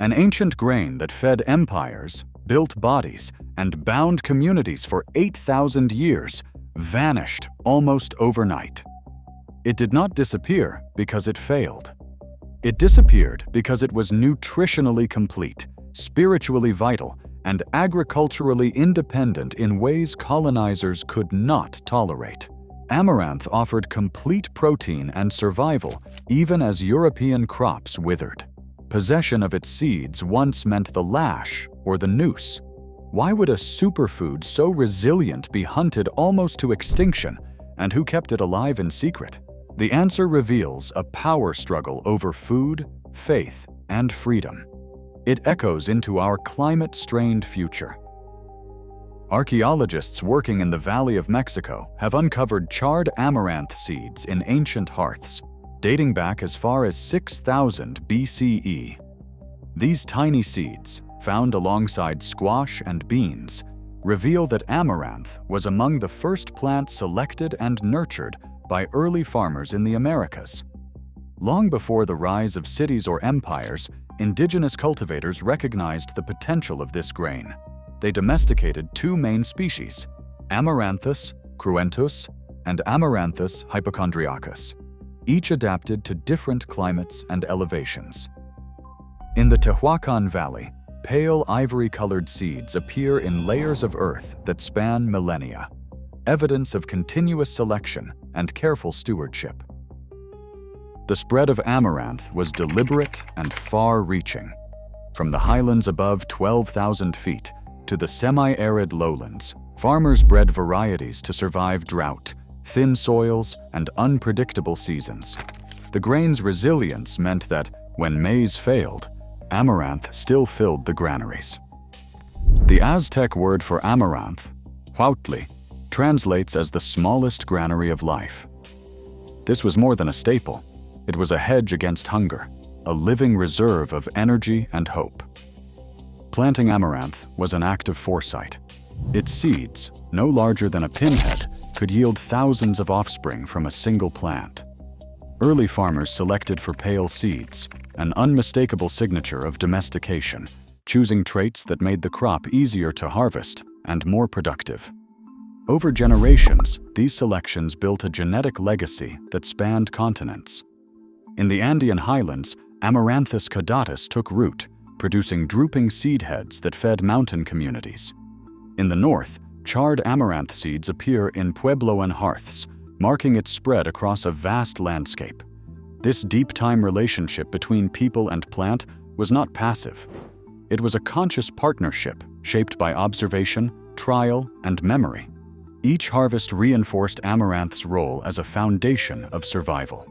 An ancient grain that fed empires, built bodies, and bound communities for 8,000 years vanished almost overnight. It did not disappear because it failed. It disappeared because it was nutritionally complete, spiritually vital, and agriculturally independent in ways colonizers could not tolerate. Amaranth offered complete protein and survival even as European crops withered. Possession of its seeds once meant the lash or the noose. Why would a superfood so resilient be hunted almost to extinction, and who kept it alive in secret? The answer reveals a power struggle over food, faith, and freedom. It echoes into our climate-strained future. Archaeologists working in the Valley of Mexico have uncovered charred amaranth seeds in ancient hearths, dating back as far as 6,000 BCE. These tiny seeds, found alongside squash and beans, reveal that amaranth was among the first plants selected and nurtured by early farmers in the Americas. Long before the rise of cities or empires, indigenous cultivators recognized the potential of this grain. They domesticated two main species, Amaranthus cruentus and Amaranthus hypochondriacus, each adapted to different climates and elevations. In the Tehuacan Valley, pale ivory-colored seeds appear in layers of earth that span millennia, evidence of continuous selection and careful stewardship. The spread of amaranth was deliberate and far-reaching. From the highlands above 12,000 feet to the semi-arid lowlands, farmers bred varieties to survive drought, thin soils, and unpredictable seasons. The grain's resilience meant that, when maize failed, amaranth still filled the granaries. The Aztec word for amaranth, huautli, translates as the smallest granary of life. This was more than a staple. It was a hedge against hunger, a living reserve of energy and hope. Planting amaranth was an act of foresight. Its seeds, no larger than a pinhead, could yield thousands of offspring from a single plant. Early farmers selected for pale seeds, an unmistakable signature of domestication, choosing traits that made the crop easier to harvest and more productive. Over generations, these selections built a genetic legacy that spanned continents. In the Andean highlands, Amaranthus caudatus took root, producing drooping seed heads that fed mountain communities. In the north, charred amaranth seeds appear in Puebloan hearths, marking its spread across a vast landscape. This deep-time relationship between people and plant was not passive. It was a conscious partnership shaped by observation, trial, and memory. Each harvest reinforced amaranth's role as a foundation of survival.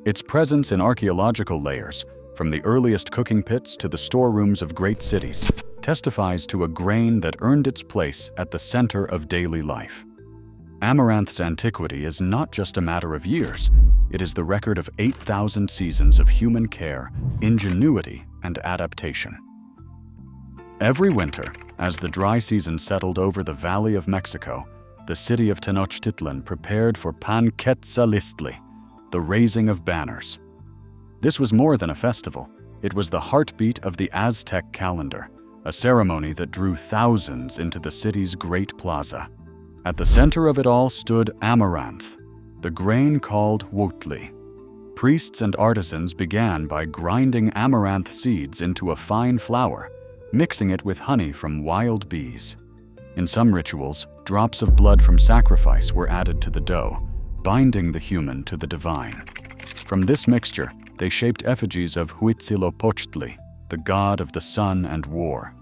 Its presence in archaeological layers, from the earliest cooking pits to the storerooms of great cities, testifies to a grain that earned its place at the center of daily life. Amaranth's antiquity is not just a matter of years. It is the record of 8,000 seasons of human care, ingenuity, and adaptation. Every winter, as the dry season settled over the Valley of Mexico, the city of Tenochtitlan prepared for Panquetzalistli, the raising of banners. This was more than a festival. It was the heartbeat of the Aztec calendar, a ceremony that drew thousands into the city's great plaza. At the center of it all stood amaranth, the grain called huautli. Priests and artisans began by grinding amaranth seeds into a fine flour, mixing it with honey from wild bees. In some rituals, drops of blood from sacrifice were added to the dough, binding the human to the divine. From this mixture, they shaped effigies of Huitzilopochtli, the god of the sun and war.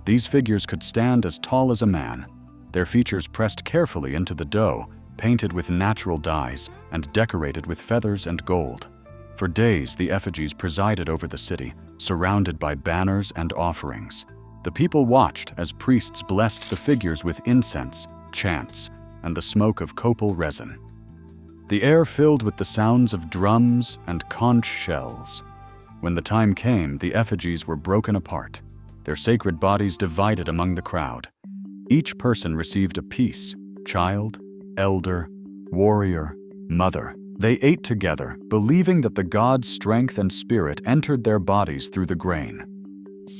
These figures could stand as tall as a man, their features pressed carefully into the dough, painted with natural dyes and decorated with feathers and gold. For days, the effigies presided over the city, surrounded by banners and offerings. The people watched as priests blessed the figures with incense, chants, and the smoke of copal resin. The air filled with the sounds of drums and conch shells. When the time came, the effigies were broken apart, their sacred bodies divided among the crowd. Each person received a piece: child, elder, warrior, mother. They ate together, believing that the god's strength and spirit entered their bodies through the grain.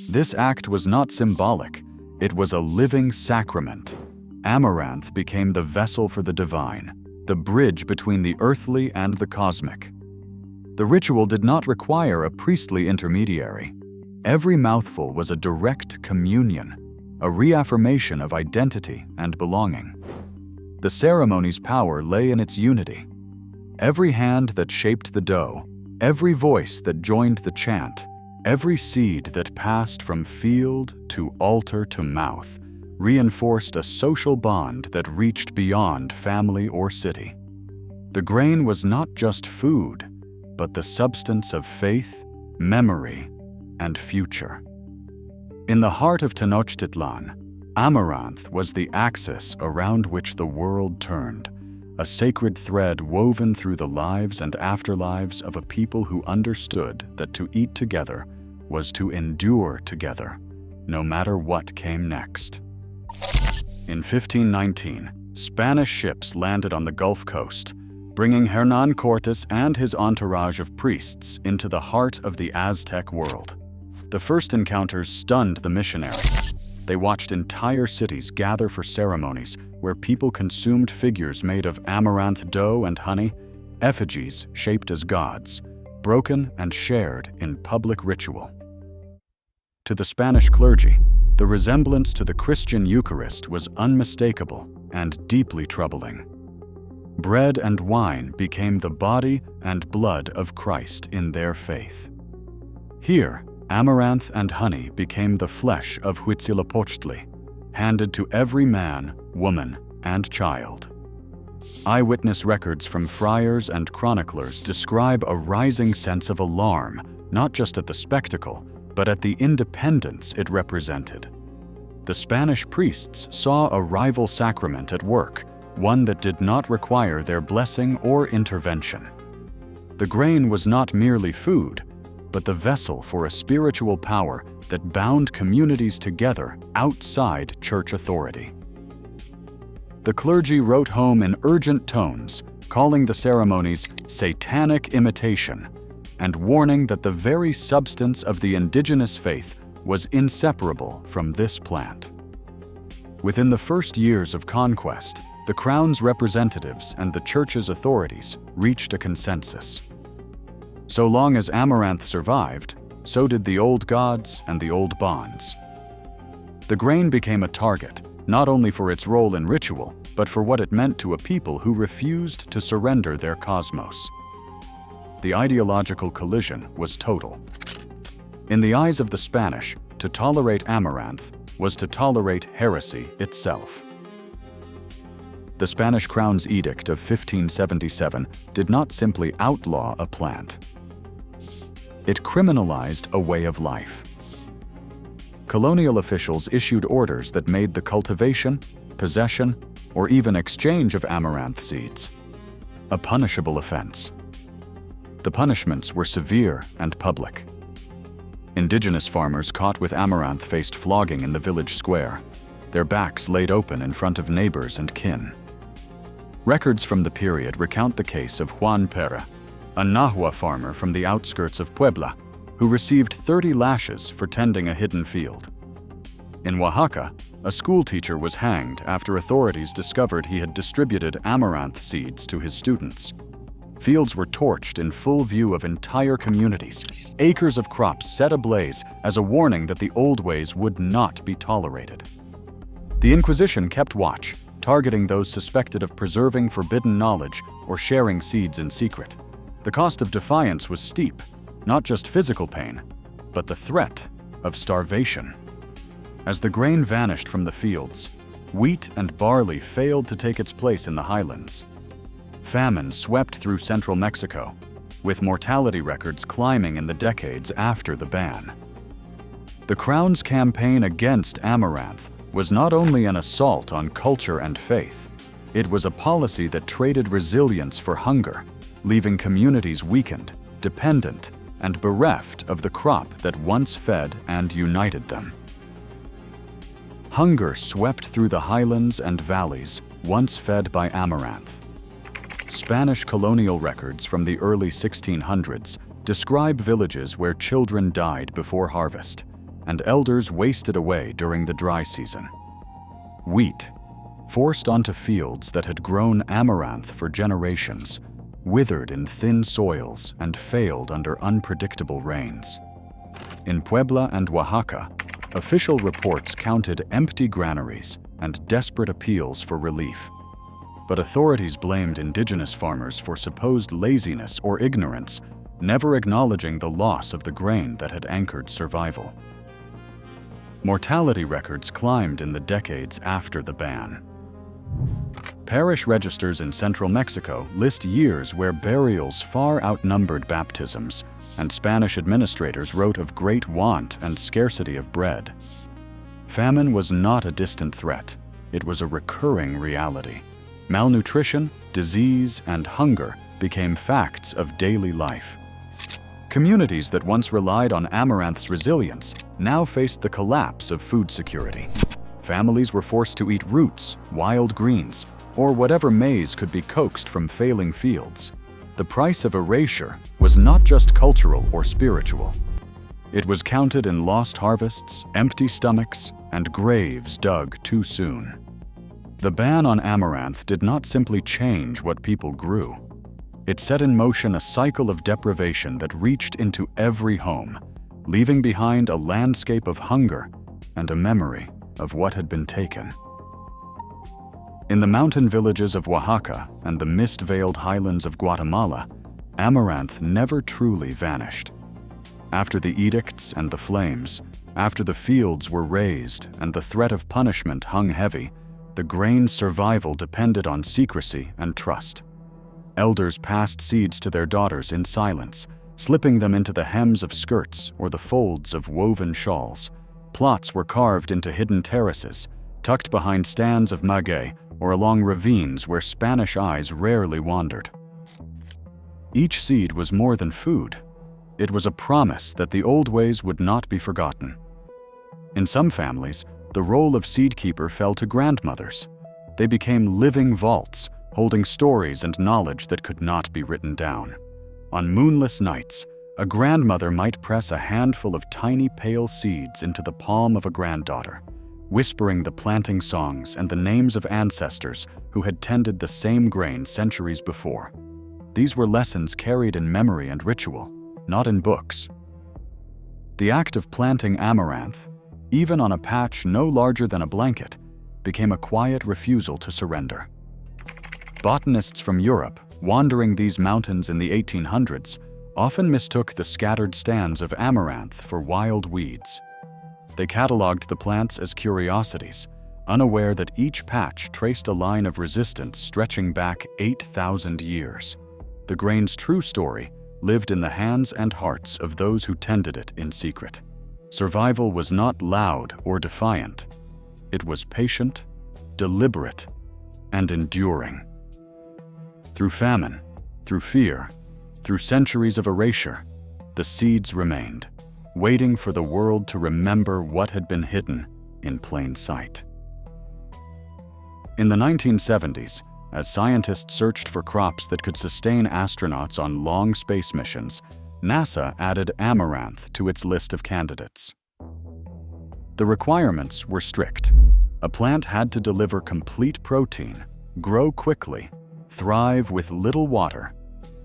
This act was not symbolic, it was a living sacrament. Amaranth became the vessel for the divine, the bridge between the earthly and the cosmic. The ritual did not require a priestly intermediary. Every mouthful was a direct communion, a reaffirmation of identity and belonging. The ceremony's power lay in its unity. Every hand that shaped the dough, every voice that joined the chant, every seed that passed from field to altar to mouth, reinforced a social bond that reached beyond family or city. The grain was not just food, but the substance of faith, memory, and future. In the heart of Tenochtitlan, amaranth was the axis around which the world turned, a sacred thread woven through the lives and afterlives of a people who understood that to eat together was to endure together, no matter what came next. In 1519, Spanish ships landed on the Gulf Coast, bringing Hernán Cortés and his entourage of priests into the heart of the Aztec world. The first encounters stunned the missionaries. They watched entire cities gather for ceremonies where people consumed figures made of amaranth dough and honey, effigies shaped as gods, broken and shared in public ritual. To the Spanish clergy, the resemblance to the Christian Eucharist was unmistakable and deeply troubling. Bread and wine became the body and blood of Christ in their faith. Here, amaranth and honey became the flesh of Huitzilopochtli, handed to every man, woman, and child. Eyewitness records from friars and chroniclers describe a rising sense of alarm, not just at the spectacle, but at the independence it represented. The Spanish priests saw a rival sacrament at work, one that did not require their blessing or intervention. The grain was not merely food, but the vessel for a spiritual power that bound communities together outside church authority. The clergy wrote home in urgent tones, calling the ceremonies satanic imitation, and warning that the very substance of the indigenous faith was inseparable from this plant. Within the first years of conquest, the crown's representatives and the church's authorities reached a consensus. So long as amaranth survived, so did the old gods and the old bonds. The grain became a target, not only for its role in ritual, but for what it meant to a people who refused to surrender their cosmos. The ideological collision was total. In the eyes of the Spanish, to tolerate amaranth was to tolerate heresy itself. The Spanish Crown's edict of 1577 did not simply outlaw a plant. It criminalized a way of life. Colonial officials issued orders that made the cultivation, possession, or even exchange of amaranth seeds a punishable offense. The punishments were severe and public. Indigenous farmers caught with amaranth faced flogging in the village square, their backs laid open in front of neighbors and kin. Records from the period recount the case of Juan Pera, a Nahua farmer from the outskirts of Puebla, who received 30 lashes for tending a hidden field. In Oaxaca, a school teacher was hanged after authorities discovered he had distributed amaranth seeds to his students. Fields were torched in full view of entire communities, acres of crops set ablaze as a warning that the old ways would not be tolerated. The Inquisition kept watch, targeting those suspected of preserving forbidden knowledge or sharing seeds in secret. The cost of defiance was steep, not just physical pain, but the threat of starvation. As the grain vanished from the fields, wheat and barley failed to take its place in the highlands. Famine swept through central Mexico, with mortality records climbing in the decades after the ban. The Crown's campaign against amaranth was not only an assault on culture and faith, it was a policy that traded resilience for hunger, leaving communities weakened, dependent, and bereft of the crop that once fed and united them. Hunger swept through the highlands and valleys, once fed by amaranth. Spanish colonial records from the early 1600s describe villages where children died before harvest, and elders wasted away during the dry season. Wheat, forced onto fields that had grown amaranth for generations, withered in thin soils and failed under unpredictable rains. In Puebla and Oaxaca, official reports counted empty granaries and desperate appeals for relief. But authorities blamed indigenous farmers for supposed laziness or ignorance, never acknowledging the loss of the grain that had anchored survival. Mortality records climbed in the decades after the ban. Parish registers in central Mexico list years where burials far outnumbered baptisms, and Spanish administrators wrote of great want and scarcity of bread. Famine was not a distant threat. It was a recurring reality. Malnutrition, disease, and hunger became facts of daily life. Communities that once relied on amaranth's resilience now faced the collapse of food security. Families were forced to eat roots, wild greens, or whatever maize could be coaxed from failing fields. The price of erasure was not just cultural or spiritual. It was counted in lost harvests, empty stomachs, and graves dug too soon. The ban on amaranth did not simply change what people grew. It set in motion a cycle of deprivation that reached into every home, leaving behind a landscape of hunger and a memory of what had been taken. In the mountain villages of Oaxaca and the mist-veiled highlands of Guatemala, amaranth never truly vanished. After the edicts and the flames, after the fields were razed and the threat of punishment hung heavy, the grain's survival depended on secrecy and trust. Elders passed seeds to their daughters in silence, slipping them into the hems of skirts or the folds of woven shawls. Plots were carved into hidden terraces, tucked behind stands of maguey or along ravines where Spanish eyes rarely wandered. Each seed was more than food. It was a promise that the old ways would not be forgotten. In some families, the role of seed keeper fell to grandmothers. They became living vaults, holding stories and knowledge that could not be written down. On moonless nights, a grandmother might press a handful of tiny pale seeds into the palm of a granddaughter, whispering the planting songs and the names of ancestors who had tended the same grain centuries before. These were lessons carried in memory and ritual, not in books. The act of planting amaranth, even on a patch no larger than a blanket, became a quiet refusal to surrender. Botanists from Europe, wandering these mountains in the 1800s, often mistook the scattered stands of amaranth for wild weeds. They cataloged the plants as curiosities, unaware that each patch traced a line of resistance stretching back 8,000 years. The grain's true story lived in the hands and hearts of those who tended it in secret. Survival was not loud or defiant. It was patient, deliberate, and enduring. Through famine, through fear, through centuries of erasure, the seeds remained, waiting for the world to remember what had been hidden in plain sight. In the 1970s, as scientists searched for crops that could sustain astronauts on long space missions, NASA added amaranth to its list of candidates. The requirements were strict. A plant had to deliver complete protein, grow quickly, thrive with little water,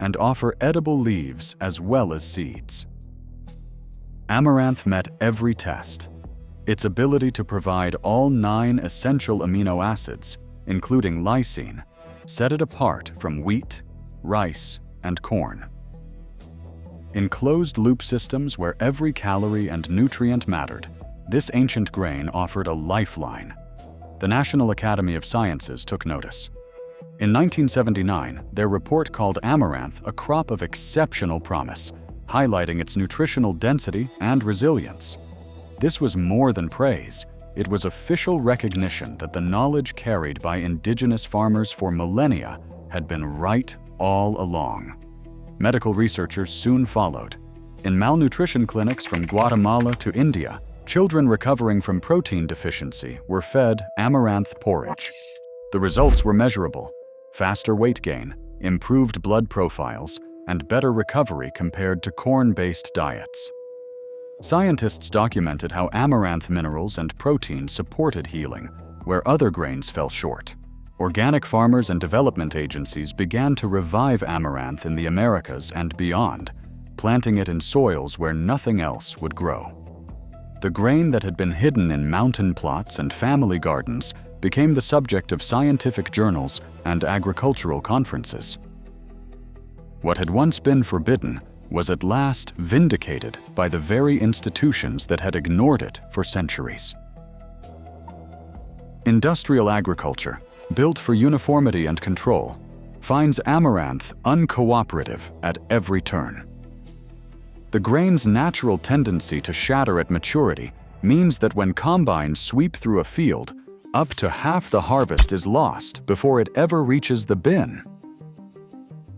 and offer edible leaves as well as seeds. Amaranth met every test. Its ability to provide all 9 essential amino acids, including lysine, set it apart from wheat, rice, and corn. In closed-loop systems where every calorie and nutrient mattered, this ancient grain offered a lifeline. The National Academy of Sciences took notice. In 1979, their report called amaranth a crop of exceptional promise, highlighting its nutritional density and resilience. This was more than praise. It was official recognition that the knowledge carried by indigenous farmers for millennia had been right all along. Medical researchers soon followed. In malnutrition clinics from Guatemala to India, children recovering from protein deficiency were fed amaranth porridge. The results were measurable: faster weight gain, improved blood profiles, and better recovery compared to corn-based diets. Scientists documented how amaranth minerals and protein supported healing, where other grains fell short. Organic farmers and development agencies began to revive amaranth in the Americas and beyond, planting it in soils where nothing else would grow. The grain that had been hidden in mountain plots and family gardens became the subject of scientific journals and agricultural conferences. What had once been forbidden was at last vindicated by the very institutions that had ignored it for centuries. Industrial agriculture, built for uniformity and control, finds amaranth uncooperative at every turn. The grain's natural tendency to shatter at maturity means that when combines sweep through a field, up to half the harvest is lost before it ever reaches the bin.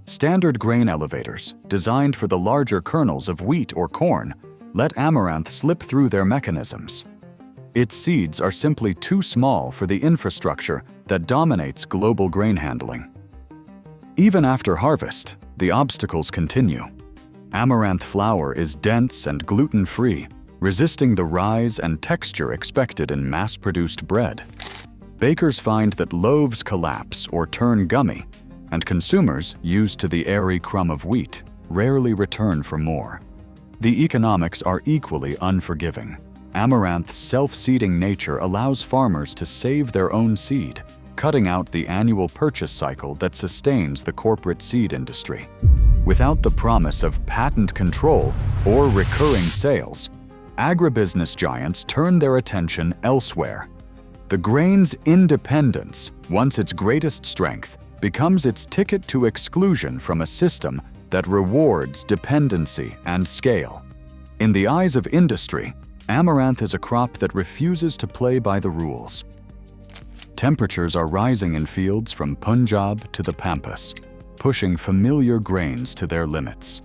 Standard grain elevators, designed for the larger kernels of wheat or corn, let amaranth slip through their mechanisms. Its seeds are simply too small for the infrastructure that dominates global grain handling. Even after harvest, the obstacles continue. Amaranth flour is dense and gluten-free, resisting the rise and texture expected in mass-produced bread. Bakers find that loaves collapse or turn gummy, and consumers, used to the airy crumb of wheat, rarely return for more. The economics are equally unforgiving. Amaranth's self-seeding nature allows farmers to save their own seed, cutting out the annual purchase cycle that sustains the corporate seed industry. Without the promise of patent control or recurring sales, agribusiness giants turn their attention elsewhere. The grain's independence, once its greatest strength, becomes its ticket to exclusion from a system that rewards dependency and scale. In the eyes of industry, amaranth is a crop that refuses to play by the rules. Temperatures are rising in fields from Punjab to the Pampas, pushing familiar grains to their limits.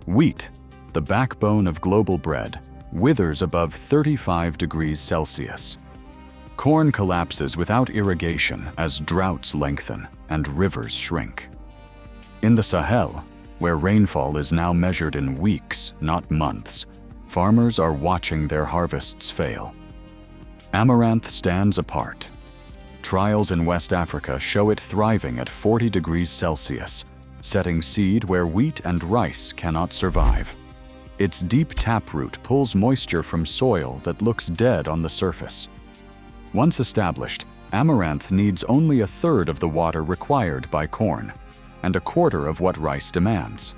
Wheat, the backbone of global bread, withers above 35 degrees Celsius. Corn collapses without irrigation as droughts lengthen and rivers shrink. In the Sahel, where rainfall is now measured in weeks, not months, farmers are watching their harvests fail. Amaranth stands apart. Trials in West Africa show it thriving at 40 degrees Celsius, setting seed where wheat and rice cannot survive. Its deep taproot pulls moisture from soil that looks dead on the surface. Once established, amaranth needs only a third of the water required by corn, and a quarter of what rice demands.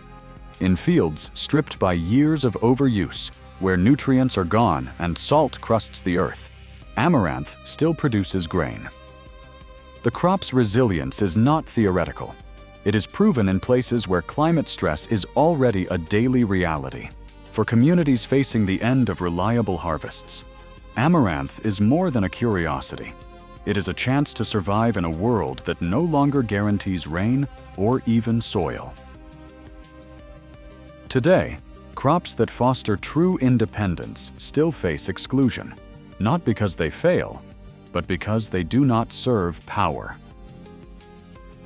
In fields stripped by years of overuse, where nutrients are gone and salt crusts the earth, amaranth still produces grain. The crop's resilience is not theoretical. It is proven in places where climate stress is already a daily reality. For communities facing the end of reliable harvests, amaranth is more than a curiosity. It is a chance to survive in a world that no longer guarantees rain or even soil. Today, crops that foster true independence still face exclusion, not because they fail, but because they do not serve power.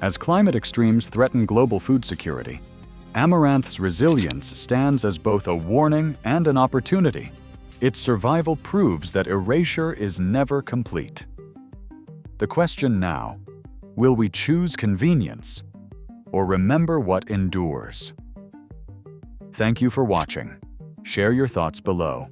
As climate extremes threaten global food security, amaranth's resilience stands as both a warning and an opportunity. Its survival proves that erasure is never complete. The question now, will we choose convenience or remember what endures? Thank you for watching. Share your thoughts below.